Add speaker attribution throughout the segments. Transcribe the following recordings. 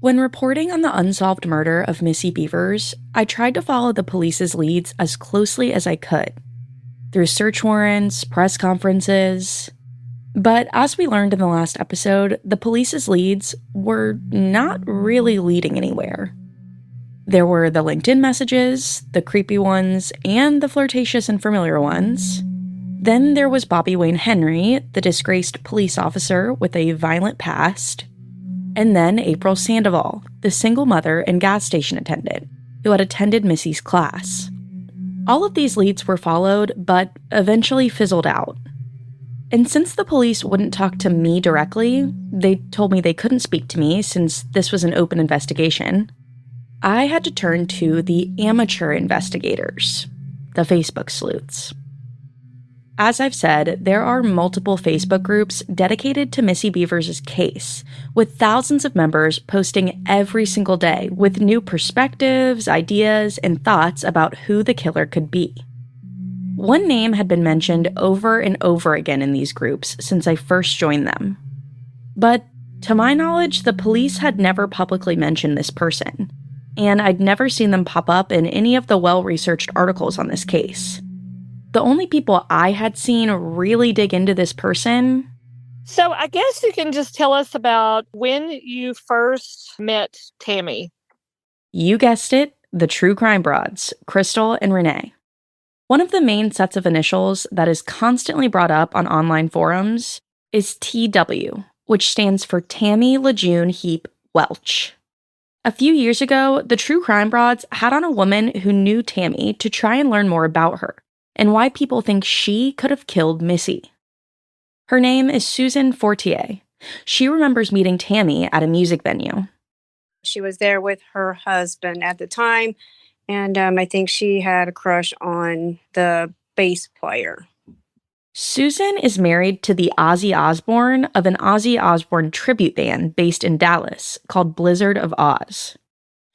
Speaker 1: When reporting on the unsolved murder of Missy Beavers, I tried to follow the police's leads as closely as I could, through search warrants, press conferences. But as we learned in the last episode, the police's leads were not really leading anywhere. There were the LinkedIn messages, the creepy ones, and the flirtatious and familiar ones. Then there was Bobby Wayne Henry, the disgraced police officer with a violent past. And then April Sandoval, the single mother and gas station attendant who had attended Missy's class. All of these leads were followed, but eventually fizzled out. And since the police wouldn't talk to me directly, they told me they couldn't speak to me since this was an open investigation, I had to turn to the amateur investigators, the Facebook sleuths. As I've said, there are multiple Facebook groups dedicated to Missy Beavers' case, with thousands of members posting every single day with new perspectives, ideas, and thoughts about who the killer could be. One name had been mentioned over and over again in these groups since I first joined them. But to my knowledge, the police had never publicly mentioned this person, and I'd never seen them pop up in any of the well-researched articles on this case. The only people I had seen really dig into this person...
Speaker 2: So I guess you can just tell us about when you first met Tammy.
Speaker 1: You guessed it, the true crime broads, Crystal and Renee. One of the main sets of initials that is constantly brought up on online forums is TW, which stands for Tammy LaJune Heap Welch. A few years ago, the True Crime Broads had on a woman who knew Tammy to try and learn more about her and why people think she could have killed Missy. Her name is Susan Fortier. She remembers meeting Tammy at a music venue.
Speaker 3: She was there with her husband at the time, and I think she had a crush on the bass player.
Speaker 1: Susan is married to the Ozzy Osbourne of an Ozzy Osbourne tribute band based in Dallas called Blizzard of Oz.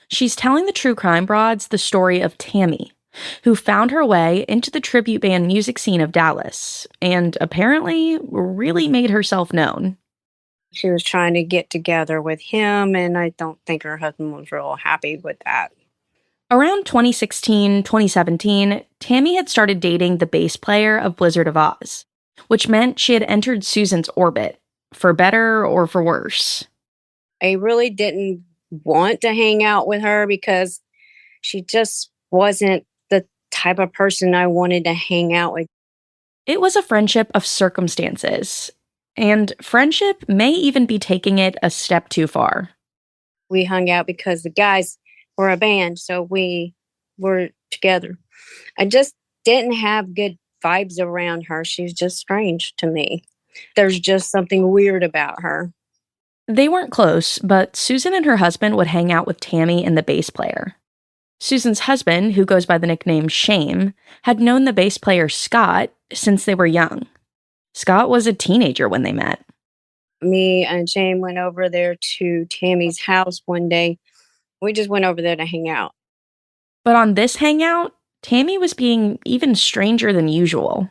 Speaker 1: She's telling the True Crime Broads the story of Tammy, who found her way into the tribute band music scene of Dallas, and apparently really made herself known.
Speaker 3: She was trying to get together with him, and I don't think her husband was real happy with that.
Speaker 1: Around 2016, 2017, Tammy had started dating the bass player of Blizzard of Oz, which meant she had entered Susan's orbit, for better or for worse.
Speaker 3: I really didn't want to hang out with her because she just wasn't the type of person I wanted to hang out with.
Speaker 1: It was a friendship of circumstances, and friendship may even be taking it a step too far.
Speaker 3: We hung out because the guys were a band, so we were together. I just didn't have good vibes around her. She's just strange to me. There's just something weird about her.
Speaker 1: They weren't close, but Susan and her husband would hang out with Tammy and the bass player. Susan's husband, who goes by the nickname Shame, had known the bass player Scott since they were young. Scott was a teenager when they met.
Speaker 3: Me and Shame went over there to Tammy's house one day. We just went over there to hang out.
Speaker 1: But on this hangout, Tammy was being even stranger than usual.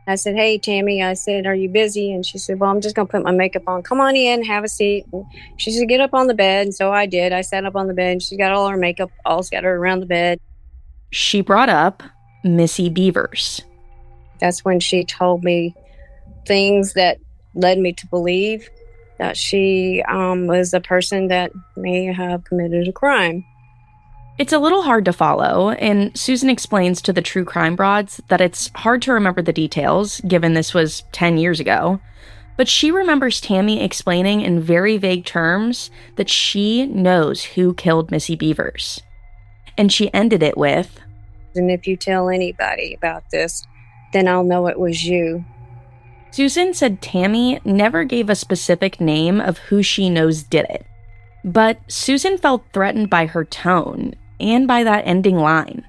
Speaker 3: I said, "Hey, Tammy," I said, "are you busy?" And she said, "Well, I'm just going to put my makeup on. Come on in, have a seat." And she said, "Get up on the bed." And so I did. I sat up on the bed. And she got all her makeup all scattered around the bed.
Speaker 1: She brought up Missy Beavers.
Speaker 3: That's when she told me things that led me to believe that she was a person that may have committed a crime.
Speaker 1: It's a little hard to follow, and Susan explains to the True Crime Broads that it's hard to remember the details, given this was 10 years ago, but she remembers Tammy explaining in very vague terms that she knows who killed Missy Beavers. And she ended it with,
Speaker 3: "And if you tell anybody about this, then I'll know it was you."
Speaker 1: Susan said Tammy never gave a specific name of who she knows did it, but Susan felt threatened by her tone and by that ending line.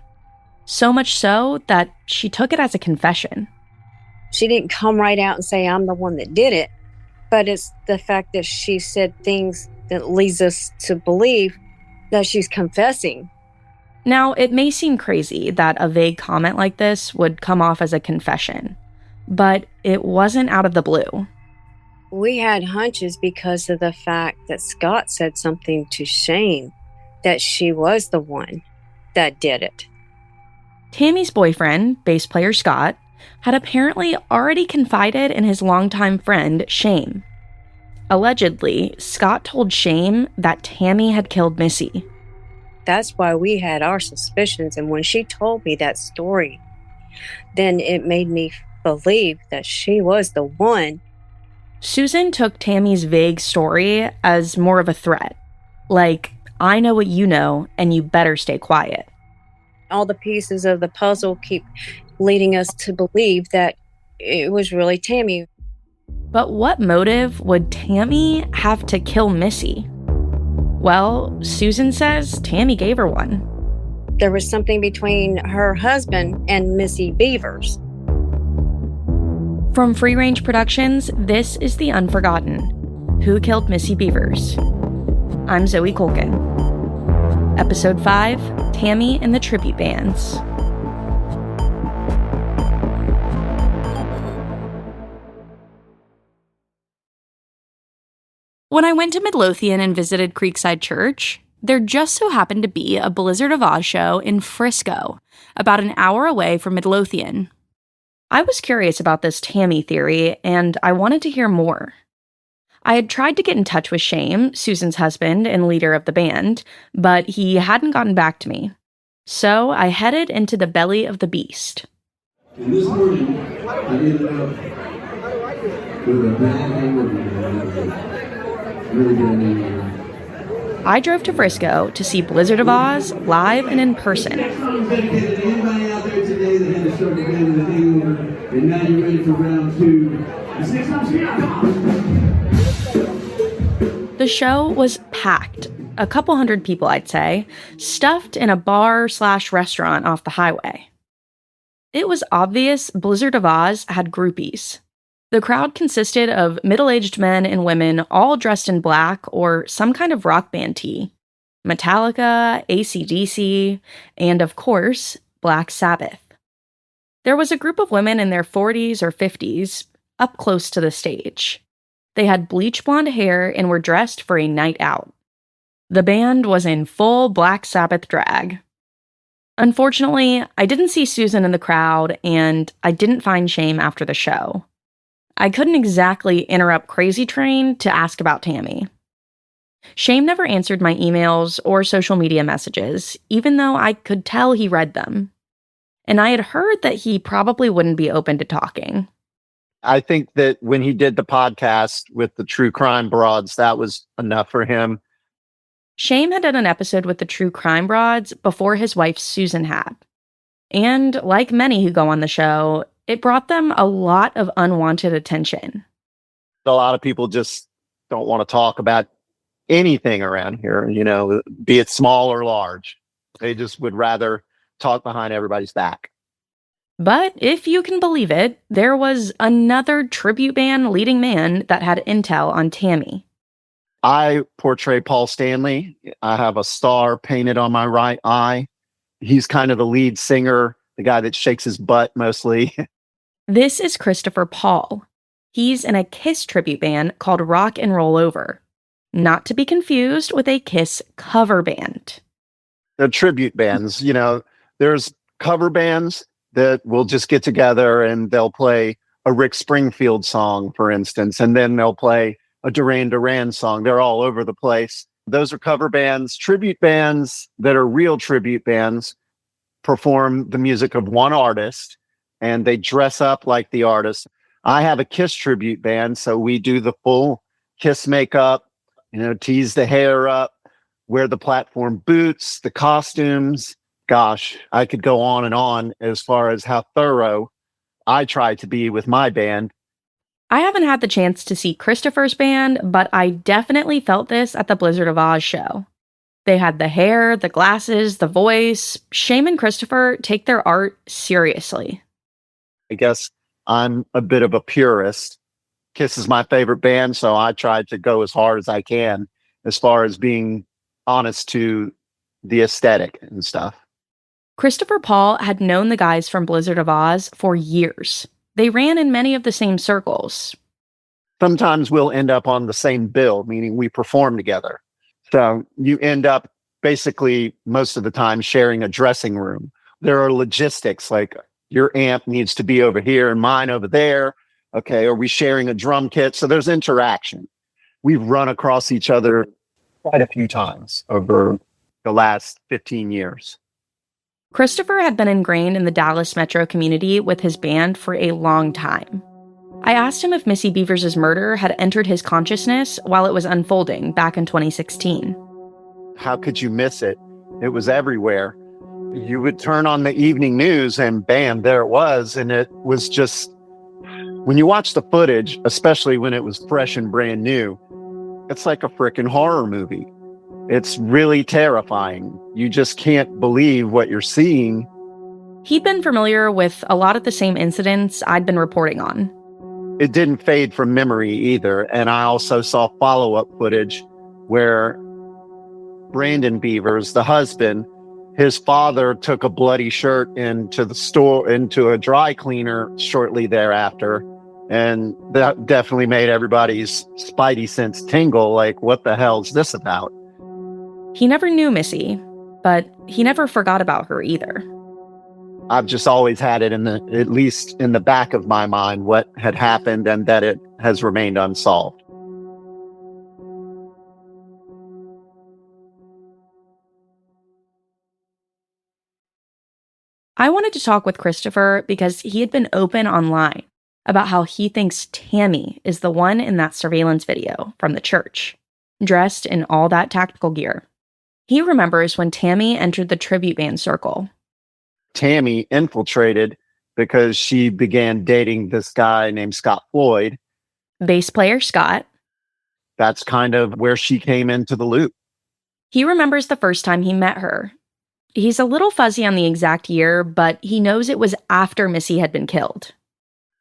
Speaker 1: So much so that she took it as a confession.
Speaker 3: She didn't come right out and say, "I'm the one that did it," but it's the fact that she said things that leads us to believe that she's confessing.
Speaker 1: Now, it may seem crazy that a vague comment like this would come off as a confession, but it wasn't out of the blue.
Speaker 3: We had hunches because of the fact that Scott said something to Shane that she was the one that did it.
Speaker 1: Tammy's boyfriend, bass player Scott, had apparently already confided in his longtime friend, Shane. Allegedly, Scott told Shane that Tammy had killed Missy.
Speaker 3: That's why we had our suspicions. And when she told me that story, then it made me believe that she was the one.
Speaker 1: Susan took Tammy's vague story as more of a threat. Like, I know what you know, and you better stay quiet.
Speaker 3: All the pieces of the puzzle keep leading us to believe that it was really Tammy.
Speaker 1: But what motive would Tammy have to kill Missy? Well, Susan says Tammy gave her one.
Speaker 3: There was something between her husband and Missy Beavers.
Speaker 1: From Free Range Productions, this is The Unforgotten. Who Killed Missy Beavers? I'm Zoe Colkin. Episode 5, Tammy and the Tribute Bands. When I went to Midlothian and visited Creekside Church, there just so happened to be a Blizzard of Oz show in Frisco, about an hour away from Midlothian. I was curious about this Tammy theory, and I wanted to hear more. I had tried to get in touch with Shane, Susan's husband and leader of the band, but he hadn't gotten back to me. So I headed into the belly of the beast.
Speaker 4: And this morning, I ended up with a bad hangover. Really bad hangover.
Speaker 1: I drove to Frisco to see Blizzard of Oz live and in person.
Speaker 4: Anybody out there today that had a struggle with a hangover, and now you're ready for round 2?
Speaker 1: The show was packed, a couple hundred people I'd say, stuffed in a bar/restaurant off the highway. It was obvious Blizzard of Oz had groupies. The crowd consisted of middle-aged men and women all dressed in black or some kind of rock band tee. Metallica, AC/DC, and of course, Black Sabbath. There was a group of women in their 40s or 50s, up close to the stage. They had bleach blonde hair and were dressed for a night out. The band was in full Black Sabbath drag. Unfortunately, I didn't see Susan in the crowd, and I didn't find Shane after the show. I couldn't exactly interrupt Crazy Train to ask about Tammy. Shane never answered my emails or social media messages, even though I could tell he read them. And I had heard that he probably wouldn't be open to talking.
Speaker 5: I think that when he did the podcast with the true crime broads, that was enough for him.
Speaker 1: Shane had done an episode with the true crime broads before his wife Susan had. And like many who go on the show, it brought them a lot of unwanted attention.
Speaker 5: A lot of people just don't want to talk about anything around here, be it small or large. They just would rather talk behind everybody's back.
Speaker 1: But if you can believe it, there was another tribute band leading man that had intel on Tammy.
Speaker 5: I portray Paul Stanley. I have a star painted on my right eye. He's kind of the lead singer, the guy that shakes his butt mostly.
Speaker 1: This is Christopher Paul. He's in a Kiss tribute band called Rock and Roll Over. Not to be confused with a Kiss cover band.
Speaker 5: They're tribute bands. There's cover bands that will just get together and they'll play a Rick Springfield song, for instance, and then they'll play a Duran Duran song. They're all over the place. Those are cover bands. Tribute bands that are real tribute bands perform the music of one artist and they dress up like the artist. I have a Kiss tribute band, so we do the full Kiss makeup, tease the hair up, wear the platform boots, the costumes. Gosh, I could go on and on as far as how thorough I try to be with my band.
Speaker 1: I haven't had the chance to see Christopher's band, but I definitely felt this at the Blizzard of Oz show. They had the hair, the glasses, the voice. Shane and Christopher take their art seriously.
Speaker 5: I guess I'm a bit of a purist. Kiss is my favorite band, so I try to go as hard as I can as far as being honest to the aesthetic and stuff.
Speaker 1: Christopher Paul had known the guys from Blizzard of Oz for years. They ran in many of the same circles.
Speaker 5: Sometimes we'll end up on the same bill, meaning we perform together. So you end up basically most of the time sharing a dressing room. There are logistics like your amp needs to be over here and mine over there. Okay. Are we sharing a drum kit? So there's interaction. We've run across each other quite a few times over the last 15 years.
Speaker 1: Christopher had been ingrained in the Dallas metro community with his band for a long time. I asked him if Missy Beavers' murder had entered his consciousness while it was unfolding back in 2016.
Speaker 5: How could you miss it? It was everywhere. You would turn on the evening news and bam, there it was. And it was just, when you watch the footage, especially when it was fresh and brand new, it's like a freaking horror movie. It's really terrifying. You just can't believe what you're seeing.
Speaker 1: He'd been familiar with a lot of the same incidents I'd been reporting on.
Speaker 5: It didn't fade from memory either. And I also saw follow-up footage where Brandon Beavers, the husband, his father took a bloody shirt into the store, into a dry cleaner shortly thereafter. And that definitely made everybody's spidey sense tingle. Like, what the hell's this about?
Speaker 1: He never knew Missy, but he never forgot about her either.
Speaker 5: I've just always had it at least in the back of my mind, what had happened and that it has remained unsolved.
Speaker 1: I wanted to talk with Christopher because he had been open online about how he thinks Tammy is the one in that surveillance video from the church, dressed in all that tactical gear. He remembers when Tammy entered the tribute band circle.
Speaker 5: Tammy infiltrated because she began dating this guy named Scott Floyd.
Speaker 1: Bass player Scott.
Speaker 5: That's kind of where she came into the loop.
Speaker 1: He remembers the first time he met her. He's a little fuzzy on the exact year, but he knows it was after Missy had been killed.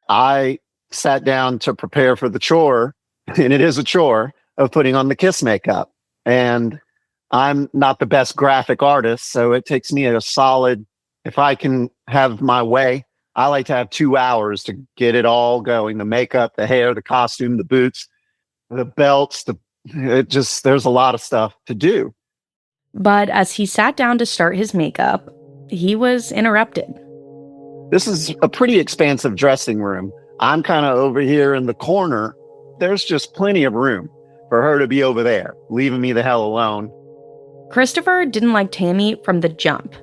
Speaker 5: I sat down to prepare for the chore, and it is a chore, of putting on the Kiss makeup. And I'm not the best graphic artist, so it takes me a solid, if I can have my way, I like to have 2 hours to get it all going. The makeup, the hair, the costume, the boots, the belts, there's a lot of stuff to do.
Speaker 1: But as he sat down to start his makeup, he was interrupted.
Speaker 5: This is a pretty expansive dressing room. I'm kind of over here in the corner. There's just plenty of room for her to be over there, leaving me the hell alone.
Speaker 1: Christopher didn't like Tammy from the jump.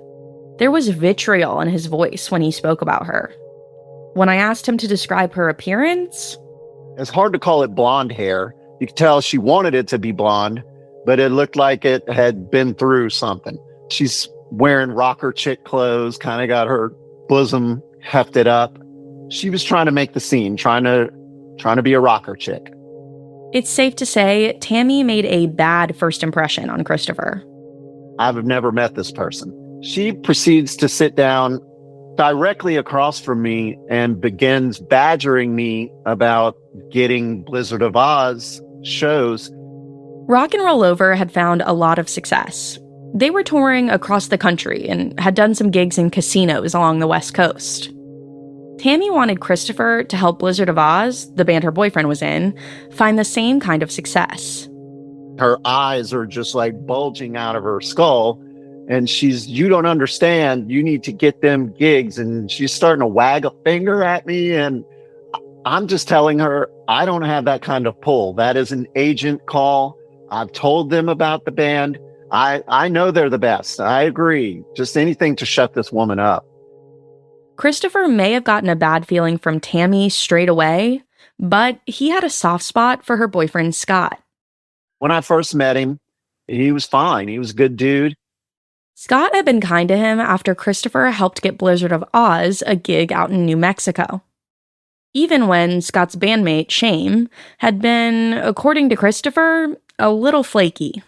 Speaker 1: There was vitriol in his voice when he spoke about her. When I asked him to describe her appearance,
Speaker 5: it's hard to call it blonde hair. You could tell she wanted it to be blonde, but it looked like it had been through something. She's wearing rocker chick clothes, kind of got her bosom hefted up. She was trying to make the scene, trying to be a rocker chick.
Speaker 1: It's safe to say Tammy made a bad first impression on Christopher.
Speaker 5: I've never met this person. She proceeds to sit down directly across from me and begins badgering me about getting Blizzard of Oz shows.
Speaker 1: Rock and Roll Over had found a lot of success. They were touring across the country and had done some gigs in casinos along the West Coast. Tammy wanted Christopher to help Blizzard of Oz, the band her boyfriend was in, find the same kind of success.
Speaker 5: Her eyes are just like bulging out of her skull. And you don't understand, you need to get them gigs. And she's starting to wag a finger at me. And I'm just telling her, I don't have that kind of pull. That is an agent call. I've told them about the band. I know they're the best. I agree. Just anything to shut this woman up.
Speaker 1: Christopher may have gotten a bad feeling from Tammy straight away, but he had a soft spot for her boyfriend, Scott.
Speaker 5: When I first met him, he was fine. He was a good dude.
Speaker 1: Scott had been kind to him after Christopher helped get Blizzard of Oz a gig out in New Mexico. Even when Scott's bandmate, Shame, had been, according to Christopher, a little flaky.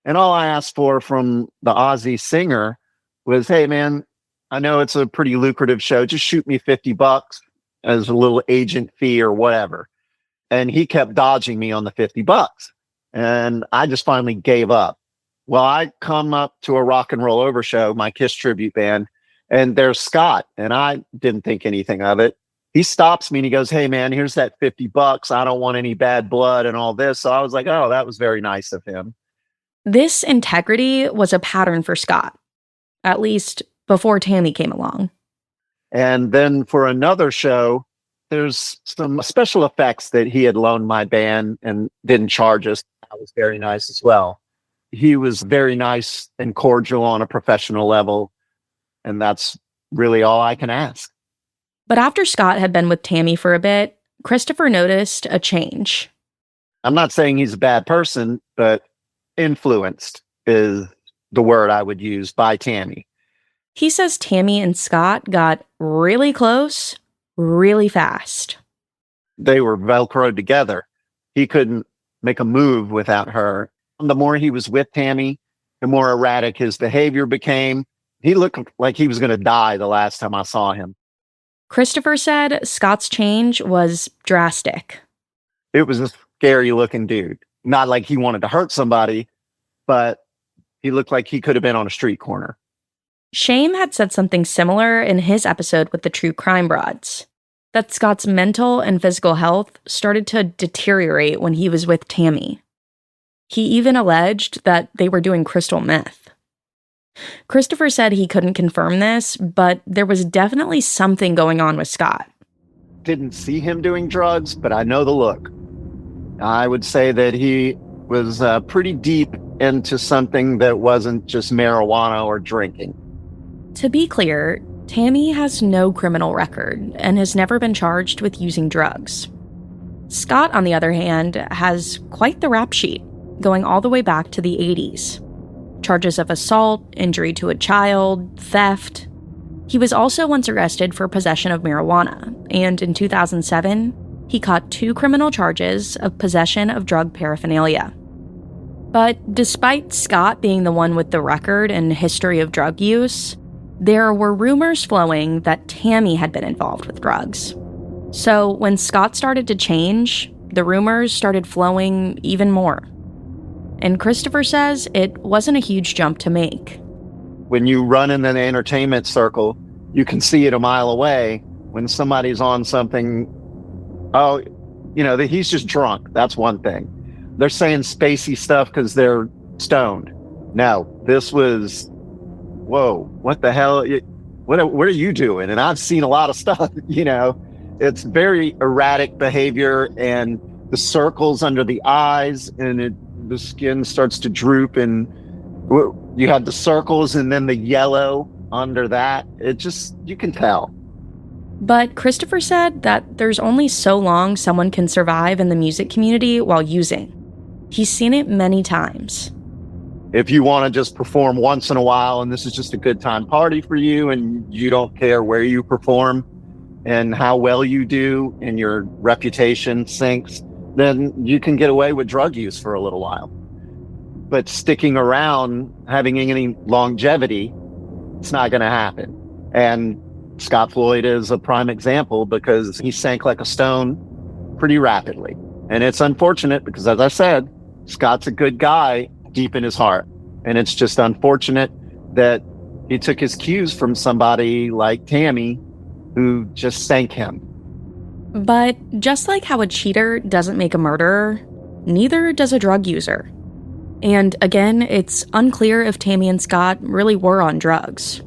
Speaker 5: And all I asked for from the Aussie singer was, hey, man, I know it's a pretty lucrative show. Just shoot me $50 as a little agent fee or whatever. And he kept dodging me on the $50. And I just finally gave up. Well, I come up to a Rock and Roll Over show, my Kiss tribute band, and there's Scott. And I didn't think anything of it. he stops me and he goes, "Hey man, here's that $50. I don't want any bad blood and all this." So I was like, "Oh, that was very nice of him."
Speaker 1: This integrity was a pattern for Scott, at least before Tammy came along.
Speaker 5: And then for another show, there's some special effects that he had loaned my band and didn't charge us. That was very nice as well. He was very nice and cordial on a professional level. And that's really all I can ask.
Speaker 1: But after Scott had been with Tammy for a bit, Christopher noticed a change.
Speaker 5: I'm not saying he's a bad person, but influenced is the word I would use by Tammy.
Speaker 1: He says Tammy and Scott got really close, really fast.
Speaker 5: They were Velcroed together. He couldn't make a move without her. The more he was with Tammy, the more erratic his behavior became. He looked like he was going to die the last time I saw him.
Speaker 1: Christopher said Scott's change was drastic.
Speaker 5: It was a scary looking dude. Not like he wanted to hurt somebody, but he looked like he could have been on a street corner.
Speaker 1: Shame had said something similar in his episode with the True Crime Broads, that Scott's mental and physical health started to deteriorate when he was with Tammy. He even alleged that they were doing crystal meth. Christopher said he couldn't confirm this, but there was definitely something going on with Scott.
Speaker 5: Didn't see him doing drugs, but I know the look. I would say that he was pretty deep into something that wasn't just marijuana or drinking.
Speaker 1: To be clear, Tammy has no criminal record and has never been charged with using drugs. Scott, on the other hand, has quite the rap sheet, going all the way back to the 80s. Charges of assault, injury to a child, theft. He was also once arrested for possession of marijuana, and in 2007, he caught 2 criminal charges of possession of drug paraphernalia. But despite Scott being the one with the record and history of drug use, there were rumors flowing that Tammy had been involved with drugs. So when Scott started to change, the rumors started flowing even more. And Christopher says it wasn't a huge jump to make.
Speaker 5: When you run in an entertainment circle, you can see it a mile away. When somebody's on something, that he's just drunk. That's one thing. They're saying spacey stuff because they're stoned. No, this was, whoa, what the hell? What are you doing? And I've seen a lot of stuff, It's very erratic behavior, and the circles under the eyes, and the skin starts to droop, and you have the circles and then the yellow under that. You can tell.
Speaker 1: But Christopher said that there's only so long someone can survive in the music community while using. He's seen it many times.
Speaker 5: If you want to just perform once in a while and this is just a good time party for you and you don't care where you perform and how well you do and your reputation sinks, then you can get away with drug use for a little while. But sticking around, having any longevity, it's not going to happen. And Scott Floyd is a prime example because he sank like a stone pretty rapidly. And it's unfortunate because, as I said, Scott's a good guy deep in his heart. And it's just unfortunate that he took his cues from somebody like Tammy who just sank him.
Speaker 1: But just like how a cheater doesn't make a murderer, neither does a drug user. And again, it's unclear if Tammy and Scott really were on drugs.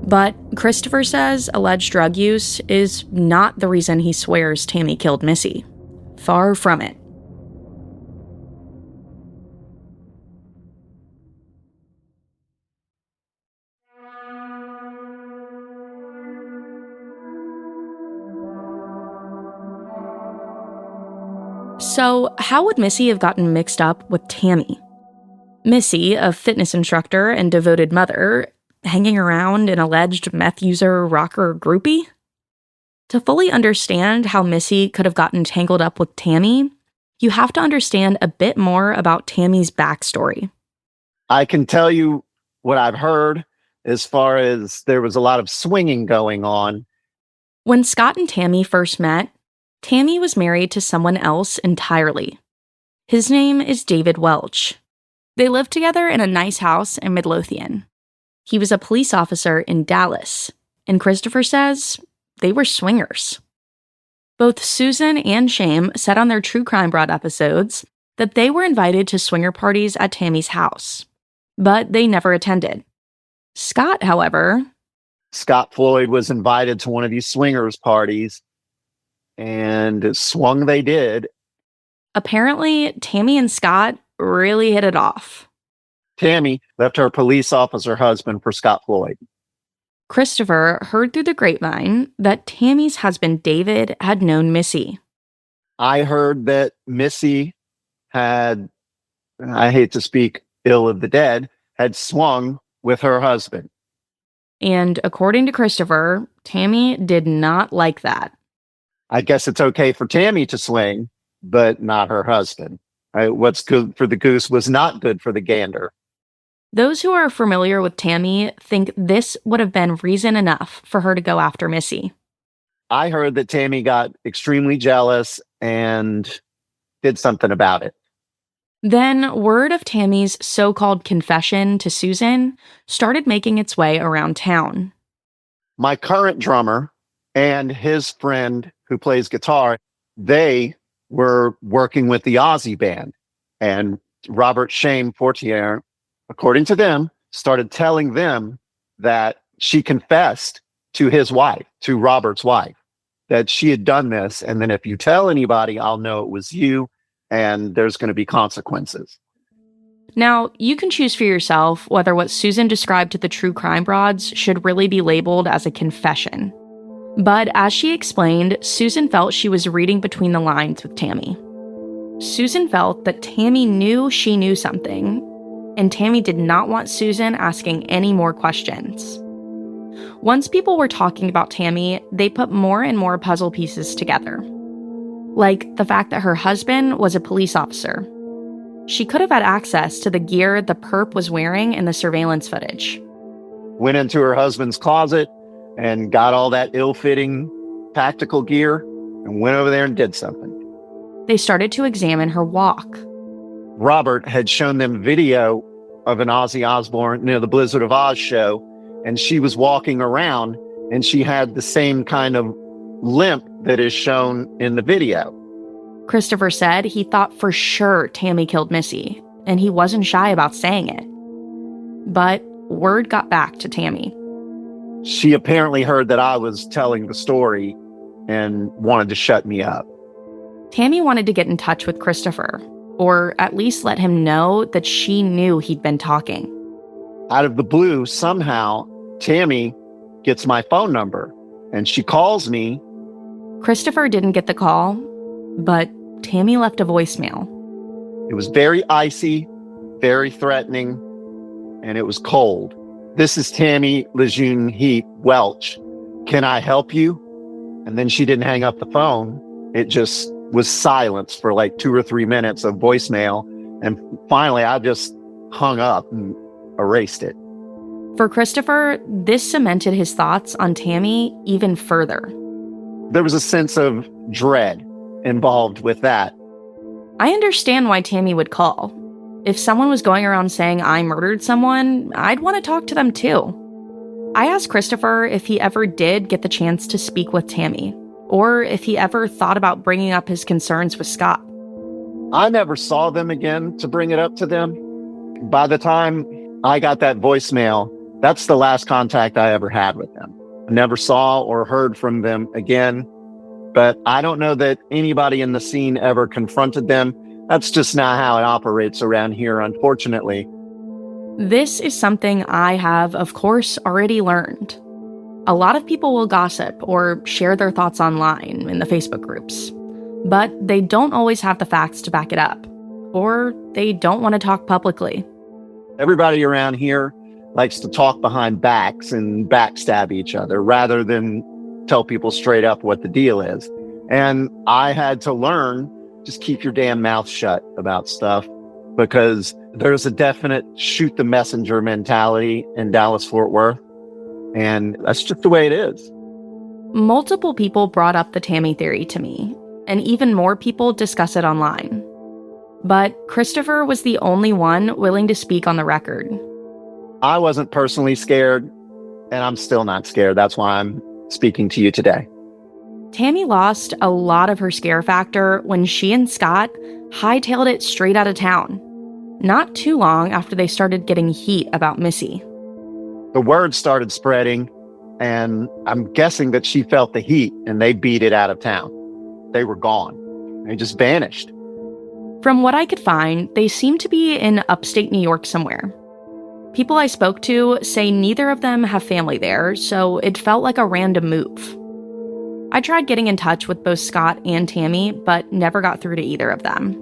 Speaker 1: But Christopher says alleged drug use is not the reason he swears Tammy killed Missy. Far from it. So, how would Missy have gotten mixed up with Tammy? Missy, a fitness instructor and devoted mother, hanging around an alleged meth user rocker groupie? To fully understand how Missy could have gotten tangled up with Tammy, you have to understand a bit more about Tammy's backstory.
Speaker 5: I can tell you what I've heard as far as there was a lot of swinging going on.
Speaker 1: When Scott and Tammy first met, Tammy was married to someone else entirely. His name is David Welch. They lived together in a nice house in Midlothian. He was a police officer in Dallas, and Christopher says they were swingers. Both Susan and Shame said on their True Crime Broad episodes that they were invited to swinger parties at Tammy's house, but they never attended. Scott, however,
Speaker 5: Scott Floyd was invited to one of these swingers parties, and swung they did.
Speaker 1: apparently Tammy and Scott really hit it off.
Speaker 5: Tammy left her police officer husband for Scott Floyd.
Speaker 1: Christopher heard through the grapevine that Tammy's husband David had known Missy.
Speaker 5: I heard that Missy had, I hate to speak ill of the dead, had swung with her husband.
Speaker 1: And according to Christopher, Tammy did not like that.
Speaker 5: I guess it's okay for Tammy to swing, but not her husband. What's good for the goose was not good for the gander.
Speaker 1: Those who are familiar with Tammy think this would have been reason enough for her to go after Missy.
Speaker 5: I heard that Tammy got extremely jealous and did something about it.
Speaker 1: Then word of Tammy's so-called confession to Susan started making its way around town.
Speaker 5: My current drummer and his friend who plays guitar, they were working with the Ozzy band. And Robert Shame Fortier, according to them, started telling them that she confessed to his wife, to Robert's wife, that she had done this. And then if you tell anybody, I'll know it was you, and there's going to be consequences.
Speaker 1: Now, you can choose for yourself whether what Susan described to the True Crime Broads should really be labeled as a confession. But as she explained, Susan felt she was reading between the lines with Tammy. Susan felt that Tammy knew she knew something, and Tammy did not want Susan asking any more questions. Once people were talking about Tammy, they put more and more puzzle pieces together. Like the fact that her husband was a police officer. She could have had access to the gear the perp was wearing in the surveillance footage.
Speaker 5: Went into her husband's closet and got all that ill-fitting tactical gear and went over there and did something.
Speaker 1: They started to examine her walk.
Speaker 5: Robert had shown them video of an Ozzy Osbourne, the Blizzard of Oz show, and she was walking around and she had the same kind of limp that is shown in the video.
Speaker 1: Christopher said he thought for sure Tammy killed Missy, and he wasn't shy about saying it. But word got back to Tammy.
Speaker 5: She apparently heard that I was telling the story and wanted to shut me up.
Speaker 1: Tammy wanted to get in touch with Christopher, or at least let him know that she knew he'd been talking.
Speaker 5: Out of the blue, somehow, Tammy gets my phone number, and she calls me.
Speaker 1: Christopher didn't get the call, but Tammy left a voicemail.
Speaker 5: It was very icy, very threatening, and it was cold. This is Tammy Lejeune Heat Welch. Can I help you? And then she didn't hang up the phone. It just was silence for like 2 or 3 minutes of voicemail. And finally, I just hung up and erased it.
Speaker 1: For Christopher, this cemented his thoughts on Tammy even further.
Speaker 5: There was a sense of dread involved with that.
Speaker 1: I understand why Tammy would call. If someone was going around saying I murdered someone, I'd want to talk to them too. I asked Christopher if he ever did get the chance to speak with Tammy, or if he ever thought about bringing up his concerns with Scott.
Speaker 5: I never saw them again to bring it up to them. By the time I got that voicemail, that's the last contact I ever had with them. I never saw or heard from them again, but I don't know that anybody in the scene ever confronted them. That's just not how it operates around here, unfortunately.
Speaker 1: This is something I have, of course, already learned. A lot of people will gossip or share their thoughts online in the Facebook groups, but they don't always have the facts to back it up, or they don't want to talk publicly.
Speaker 5: Everybody around here likes to talk behind backs and backstab each other rather than tell people straight up what the deal is. And I had to learn, just keep your damn mouth shut about stuff, because there's a definite shoot the messenger mentality in Dallas-Fort Worth. And that's just the way it is.
Speaker 1: Multiple people brought up the Tammy theory to me, and even more people discuss it online. But Christopher was the only one willing to speak on the record.
Speaker 5: I wasn't personally scared, and I'm still not scared. That's why I'm speaking to you today.
Speaker 1: Tammy lost a lot of her scare factor when she and Scott hightailed it straight out of town, not too long after they started getting heat about Missy.
Speaker 5: The word started spreading, and I'm guessing that she felt the heat and they beat it out of town. They were gone. They just vanished.
Speaker 1: From what I could find, they seemed to be in upstate New York somewhere. People I spoke to say neither of them have family there, so it felt like a random move. I tried getting in touch with both Scott and Tammy, but never got through to either of them.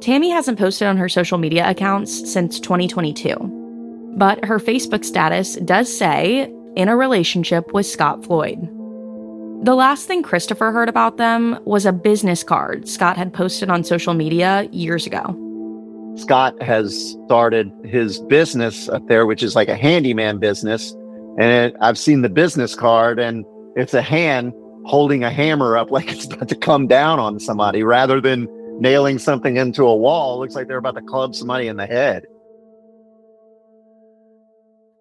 Speaker 1: Tammy hasn't posted on her social media accounts since 2022, but her Facebook status does say, in a relationship with Scott Floyd. The last thing Christopher heard about them was a business card Scott had posted on social media years ago.
Speaker 5: Scott has started his business up there, which is like a handyman business. And I've seen the business card, and it's a hand holding a hammer up like it's about to come down on somebody rather than nailing something into a wall. It looks like they're about to club somebody in the head.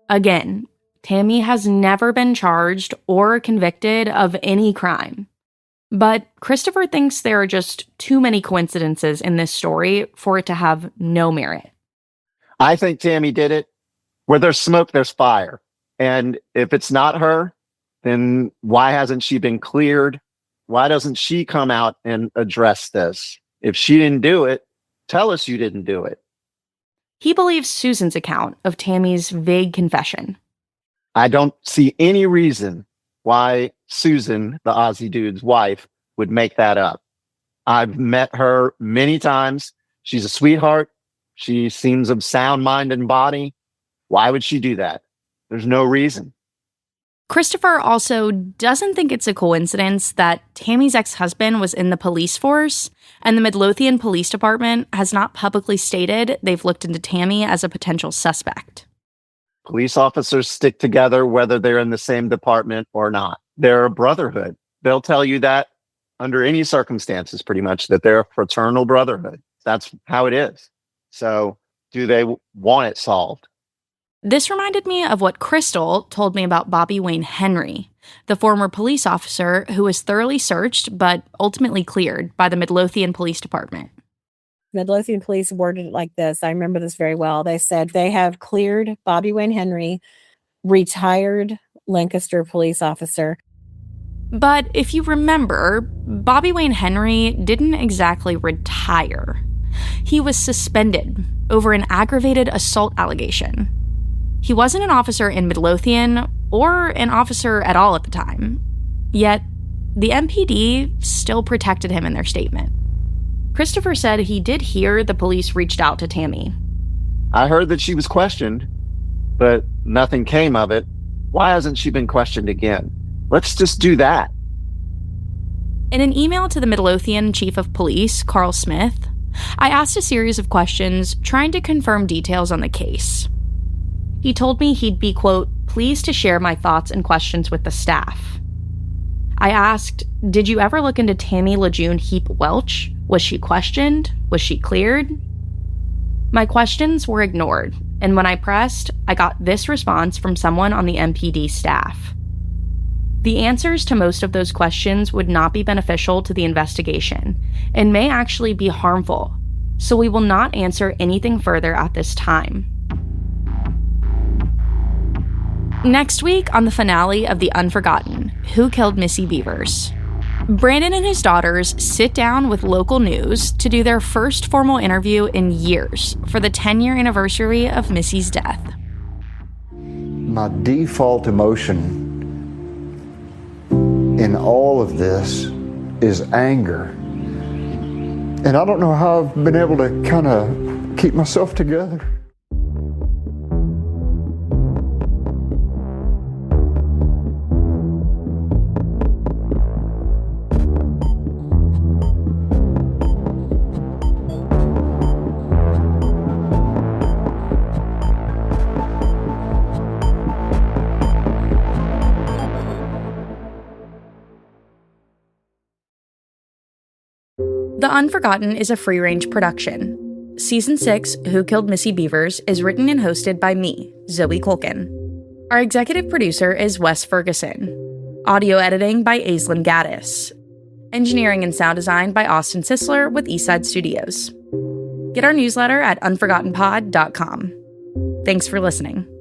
Speaker 1: Again, Tammy has never been charged or convicted of any crime. But Christopher thinks there are just too many coincidences in this story for it to have no merit.
Speaker 5: I think Tammy did it. Where there's smoke, there's fire. And if it's not her, then why hasn't she been cleared? Why doesn't she come out and address this? If she didn't do it, tell us you didn't do it.
Speaker 1: He believes Susan's account of Tammy's vague confession.
Speaker 5: I don't see any reason why Susan, the Aussie dude's wife, would make that up. I've met her many times. She's a sweetheart. She seems of sound mind and body. Why would she do that? There's no reason.
Speaker 1: Christopher also doesn't think it's a coincidence that Tammy's ex-husband was in the police force, and the Midlothian Police Department has not publicly stated they've looked into Tammy as a potential suspect.
Speaker 5: Police officers stick together whether they're in the same department or not. They're a brotherhood. They'll tell you that under any circumstances, pretty much, that they're a fraternal brotherhood. That's how it is. So do they want it solved?
Speaker 1: This reminded me of what Crystal told me about Bobby Wayne Henry, the former police officer who was thoroughly searched but ultimately cleared by the Midlothian Police Department.
Speaker 6: Midlothian police worded it like this. I remember this very well. They said they have cleared Bobby Wayne Henry, retired Lancaster police officer.
Speaker 1: But if you remember, Bobby Wayne Henry didn't exactly retire. He was suspended over an aggravated assault allegation. He wasn't an officer in Midlothian or an officer at all at the time. Yet, the MPD still protected him in their statement. Christopher said he did hear the police reached out to Tammy.
Speaker 5: I heard that she was questioned, but nothing came of it. Why hasn't she been questioned again? Let's just do that.
Speaker 1: In an email to the Midlothian Chief of Police, Carl Smith, I asked a series of questions trying to confirm details on the case. He told me he'd be, quote, pleased to share my thoughts and questions with the staff. I asked, did you ever look into Tammy LeJeune Heap Welch? Was she questioned? Was she cleared? My questions were ignored, and when I pressed, I got this response from someone on the MPD staff. The answers to most of those questions would not be beneficial to the investigation and may actually be harmful, so we will not answer anything further at this time. Next week on the finale of The Unforgotten, Who Killed Missy Beavers? Brandon and his daughters sit down with local news to do their first formal interview in years for the 10-year anniversary of Missy's death.
Speaker 7: My default emotion in all of this is anger. And I don't know how I've been able to kind of keep myself together.
Speaker 1: The Unforgotten is a free-range production. Season 6, Who Killed Missy Beavers, is written and hosted by me, Zoe Colkin. Our executive producer is Wes Ferguson. Audio editing by Aislinn Gaddis. Engineering and sound design by Austin Sisler with Eastside Studios. Get our newsletter at unforgottenpod.com. Thanks for listening.